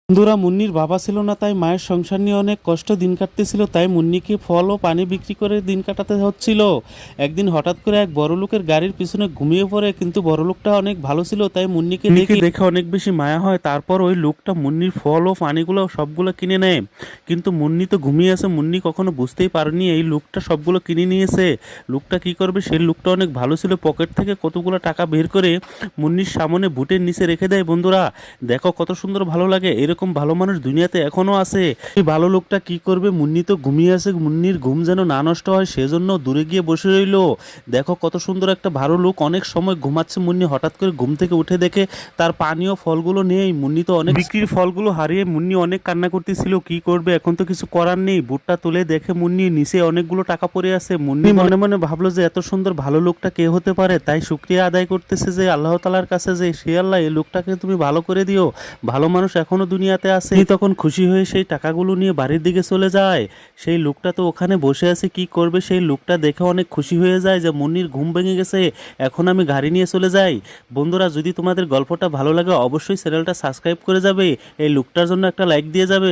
বন্ধুরা, মুন্নির বাবা ছিল না, তাই মায়ের সংসার নিয়ে অনেক কষ্ট দিন কাটতেছিল। তাই মুন্নিকে ফল ও পানি বিক্রি করে দিন কাটাতে হচ্ছিল। একদিন হঠাৎ করে এক বড় লোকের গাড়ির পিছনে ঘুমিয়ে পড়ে, কিন্তু বড় লোকটা অনেক ভালো ছিল, তাই মুন্নিকে দেখে অনেক বেশি মায়া হয়। তারপর ওই লোকটা মুন্নির ফল ও পানিগুলো সবগুলো কিনে নেয়। কিন্তু মুন্নি তো ঘুমিয়ে আছে, মুন্নি কখনো বুঝতেই পারেনি এই লোকটা সবগুলো কিনে নিয়েছে। লোকটা কি করবে, সেই লোকটা অনেক ভালো ছিল, পকেট থেকে কতগুলো টাকা বের করে মুন্নির সামনে বুটের নিচে রেখে দেয়। বন্ধুরা দেখো কত সুন্দর ভালো লাগে, এরকম ভালো মানুষ দুনিয়াতে এখনো আছে। এই ভালো লোকটা কি করবে, মুন্নি তো ঘুমিয়ে আছে, মুন্নির ঘুম যেন না নষ্ট হয় সেজন্য দূরে গিয়ে বসে রইলো। দেখো কত সুন্দর একটা ভালো লোক, অনেক সময় ঘুমাচ্ছে মুন্নি, হঠাৎ করে ঘুম থেকে উঠে দেখে তার পানীয় ফলগুলো নেই। মুন্নি তো অনেক বিক্রির ফলগুলো হারিয়ে মুন্নি অনেক কান্না করতেছিল। কি করবে, এখন তো কিছু করার নেই। বুটটা তুলে দেখে মুন্নি নিচে অনেকগুলো টাকা পড়ে আছে। মুন্নি মনে মনে ভাবলো যে এত সুন্দর ভালো লোকটা কে হতে পারে, তাই শুকরিয়া আদায় করতেছে যে আল্লাহ তাআলার কাছে, যে সে আল্লাহ এই লোকটাকে তুমি ভালো করে দিও, ভালো মানুষ এখনো দুনিয়াতে আছে। তখন খুশি হয়ে সেই টাকাগুলো নিয়ে বাড়ির দিকে চলে যায়। সেই লোকটা তো ওখানে বসে আছে, কি করবে, সেই লোকটা দেখে অনেক খুশি হয়ে যায় যে মুন্নির ঘুম ভেঙে গেছে, এখন আমি গাড়ি নিয়ে চলে যাই। বন্ধুরা, যদি তোমাদের গল্পটা ভালো লাগে অবশ্যই চ্যানেলটা সাবস্ক্রাইব করে যাবে, এই লোকটার জন্য একটা লাইক দিয়ে যাবে।